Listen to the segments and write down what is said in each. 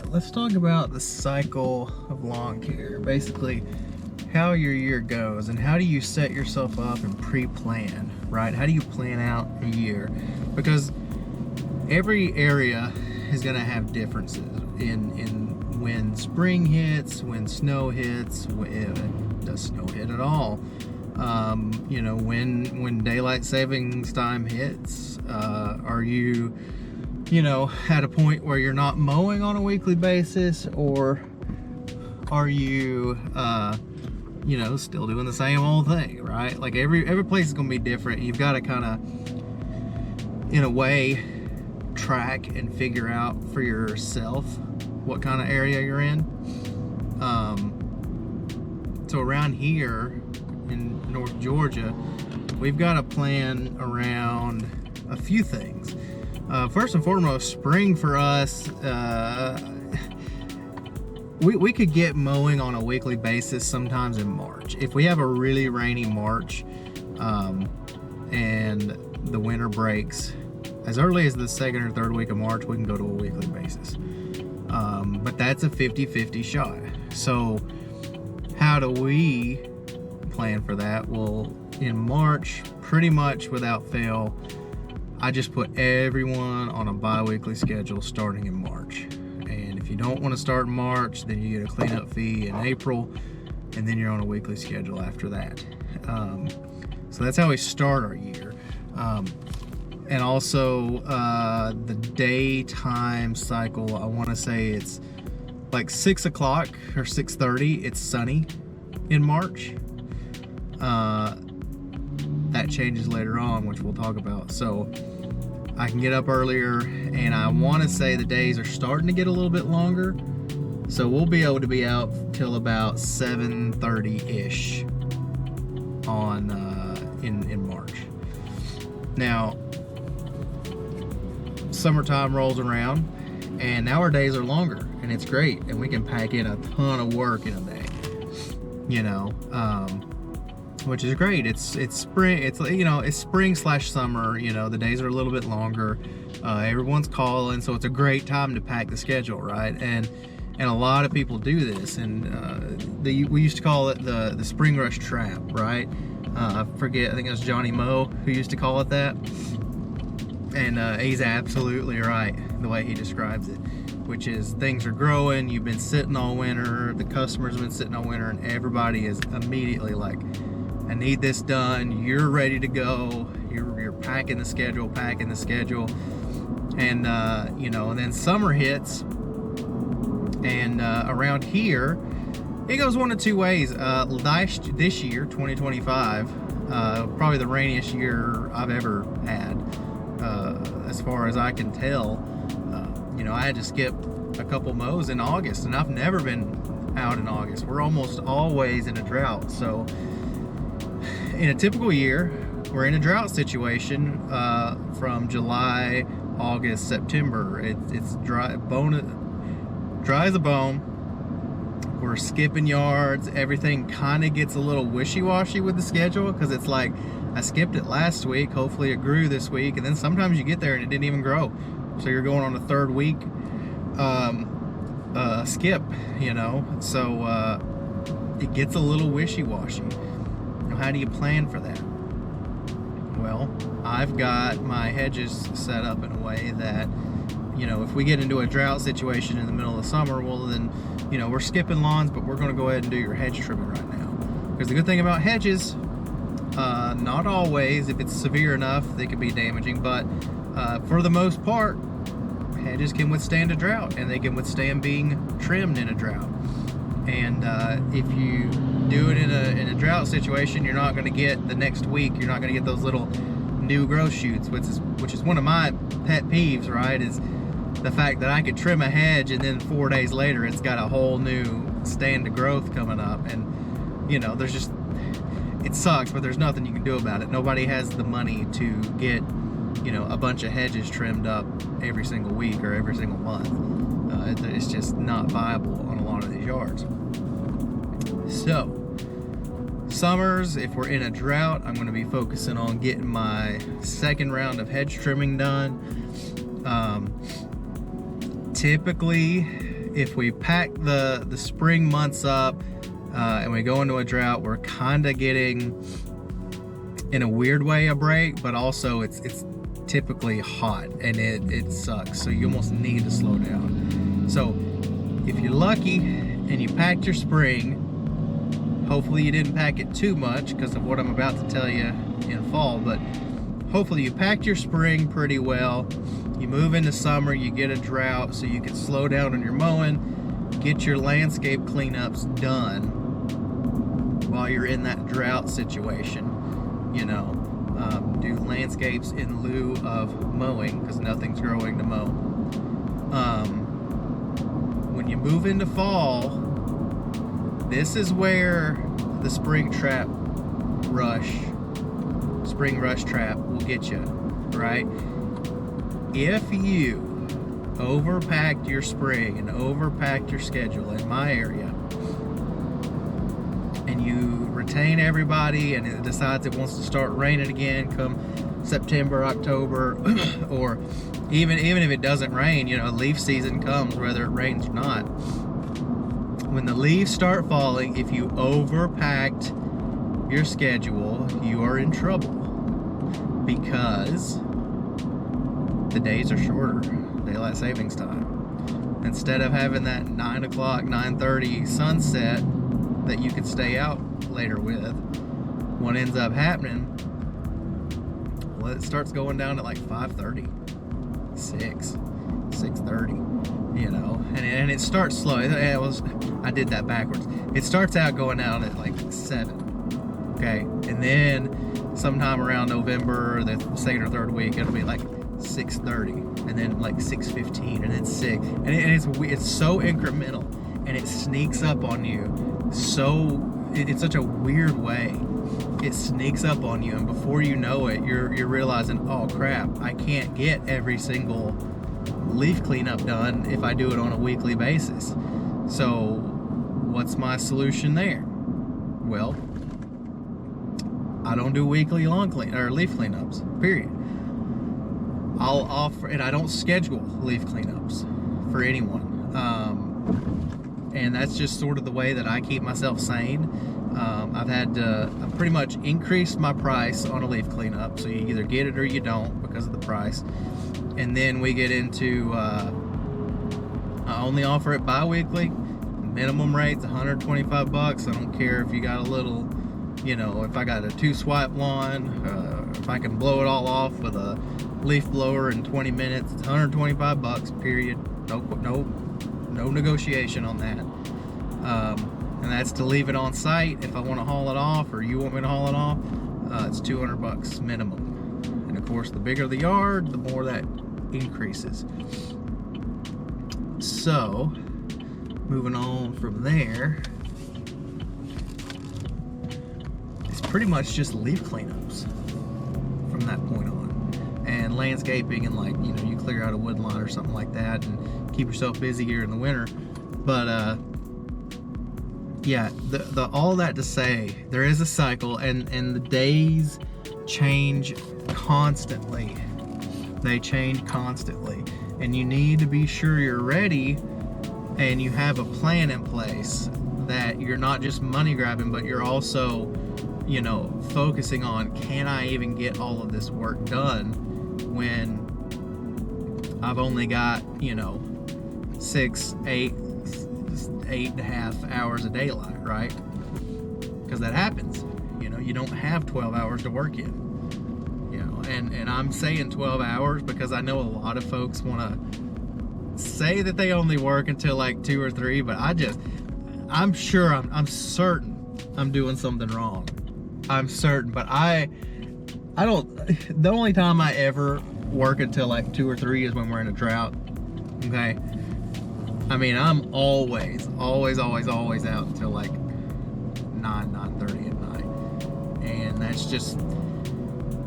let's talk about the cycle of lawn care. Basically, how your year goes and how do you set yourself up and pre-plan, right? How do you plan out a year? Because every area is going to have differences in when spring hits, when snow hits, does snow hit at all? When daylight savings time hits, are you at a point where you're not mowing on a weekly basis, or are you still doing the same old thing, right? Like every place is going to be different. You've got to kind of, in a way, track and figure out for yourself what kind of area you're in. So around here in North Georgia, we've got a plan around a few things. First and foremost, spring for us, we could get mowing on a weekly basis sometimes in March. If we have a really rainy March, and the winter breaks, as early as the second or third week of March, we can go to a weekly basis. But that's a 50-50 shot. So how do we plan for that? Well, in March, pretty much without fail, I just put everyone on a bi-weekly schedule starting in March. And if you don't want to start in March, then you get a cleanup fee in April, and then you're on a weekly schedule after that. So that's how we start our year. And also the daytime cycle, I want to say it's like 6 o'clock or 6:30. It's sunny in March. That changes later on, which we'll talk about. So I can get up earlier, and I want to say the days are starting to get a little bit longer. So we'll be able to be out till about 7:30-ish in March. Now, summertime rolls around, and now our days are longer, and it's great, and we can pack in a ton of work in a day, which is great. It's spring. It's spring/summer. The days are a little bit longer. Everyone's calling, so it's a great time to pack the schedule, right? And a lot of people do this, and we used to call it the spring rush trap, right? I forget. I think it was Johnny Moe who used to call it that. And he's absolutely right the way he describes it, which is things are growing, you've been sitting all winter, the customers have been sitting all winter, and everybody is immediately like, I need this done, you're ready to go, you're packing the schedule, and and then summer hits, and around here, it goes one of two ways. This year, 2025, probably the rainiest year I've ever had. As far as I can tell, I had to skip a couple mows in August, and I've never been out in August. We're almost always in a drought. So in a typical year, we're in a drought situation from July, August, September. It's dry as a bone. We're skipping yards. Everything kind of gets a little wishy-washy with the schedule, because it's like, I skipped it last week, hopefully it grew this week, and then sometimes you get there and it didn't even grow. So you're going on a third week skip, so it gets a little wishy-washy. How do you plan for that? Well, I've got my hedges set up in a way that, if we get into a drought situation in the middle of the summer, well then, we're skipping lawns, but we're going to go ahead and do your hedge trimming right now. Because the good thing about hedges, not always, if it's severe enough, they can be damaging, but for the most part, hedges can withstand a drought, and they can withstand being trimmed in a drought. And if you do it in a drought situation, you're not going to get the next week, you're not going to get those little new growth shoots, which is one of my pet peeves, right? Is the fact that I could trim a hedge and then 4 days later it's got a whole new stand of growth coming up, and there's just, it sucks, but there's nothing you can do about it. Nobody has the money to get a bunch of hedges trimmed up every single week or every single month. It's just not viable on a lot of these yards. So summers, if we're in a drought, I'm going to be focusing on getting my second round of hedge trimming done. Typically if we pack the spring months up and we go into a drought, we're kind of getting, in a weird way, a break, but also it's typically hot and it sucks, so you almost need to slow down. So if you're lucky and you packed your spring, hopefully you didn't pack it too much because of what I'm about to tell you in fall, but hopefully you packed your spring pretty well. You move into summer, you get a drought, so you can slow down on your mowing, get your landscape cleanups done while you're in that drought situation. You know, do landscapes in lieu of mowing because nothing's growing to mow. When you move into fall, this is where the spring rush trap will get you, right? If you overpacked your spring and overpacked your schedule in my area, and you retain everybody and it decides it wants to start raining again come September, October, or even if it doesn't rain, you know, leaf season comes whether it rains or not. When the leaves start falling, if you overpacked your schedule, you are in trouble because the days are shorter, daylight savings time. Instead of having that 9 o'clock, 9:30 sunset that you could stay out later with, what ends up happening, well, it starts going down at like 5:30, 6:30, you know, and it starts slow. I did that backwards. It starts out going down at like 7, okay, and then sometime around November, the second or third week, it'll be like 6:30, and then like 6:15, and then 6, and it's so incremental, and it sneaks up on you. So it's such a weird way. It sneaks up on you, and before you know it, you're realizing, oh crap, I can't get every single leaf cleanup done if I do it on a weekly basis. So what's my solution there? Well, I don't do weekly leaf cleanups, period. I'll offer, and I don't schedule leaf cleanups for anyone. And that's just sort of the way that I keep myself sane. I've pretty much increased my price on a leaf cleanup, so you either get it or you don't because of the price. And then we get into, I only offer it bi-weekly. Minimum rate's $125. I don't care if you got a little, you know, if I got a 2-swipe lawn, if I can blow it all off with a leaf blower in 20 minutes, it's $125, period. No negotiation on that. And that's to leave it on site. If I want to haul it off, or you want me to haul it off, it's $200 minimum. And of course, the bigger the yard, the more that increases. So, moving on from there, it's pretty much just leaf cleanups from that point on. And landscaping, and like, you know, you clear out a wood lot or something like that and keep yourself busy here in the winter. But yeah, the all that to say, there is a cycle, and the days change constantly. They change constantly, and you need to be sure you're ready and you have a plan in place, that you're not just money grabbing, but you're also, you know, focusing on, can I even get all of this work done when I've only got, you know, 8.5 hours of daylight, right? Because that happens. You know, you don't have 12 hours to work in. You know, and I'm saying 12 hours because I know a lot of folks want to say that they only work until like 2 or 3, but I'm certain I'm doing something wrong. I'm certain, but I don't. The only time I ever work until like 2 or 3 is when we're in a drought. Okay. I mean, I'm always out until like 9:30 at night, and that's just,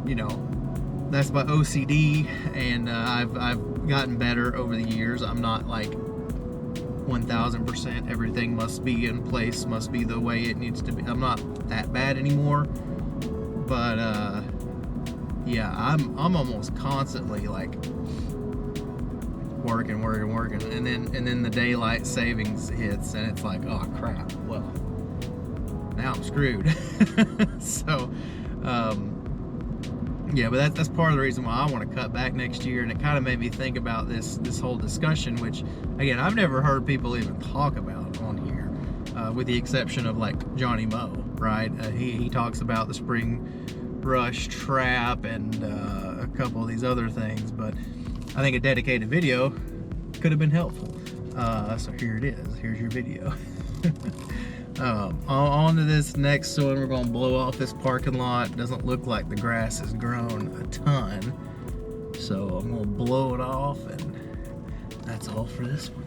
you know, that's my OCD, and I've gotten better over the years. I'm not like 1000% everything must be in place, must be the way it needs to be. I'm not that bad anymore, but yeah, I'm almost constantly like working, and then the daylight savings hits, and it's like, oh crap, well, now I'm screwed. So yeah, but that's part of the reason why I want to cut back next year. And it kind of made me think about this whole discussion, which again, I've never heard people even talk about on here, with the exception of like Johnny Moe, right? He talks about the spring rush trap and a couple of these other things, but I think a dedicated video could have been helpful. So here it is. Here's your video. On to this next one. We're going to blow off this parking lot. Doesn't look like the grass has grown a ton, so I'm going to blow it off, and that's all for this one.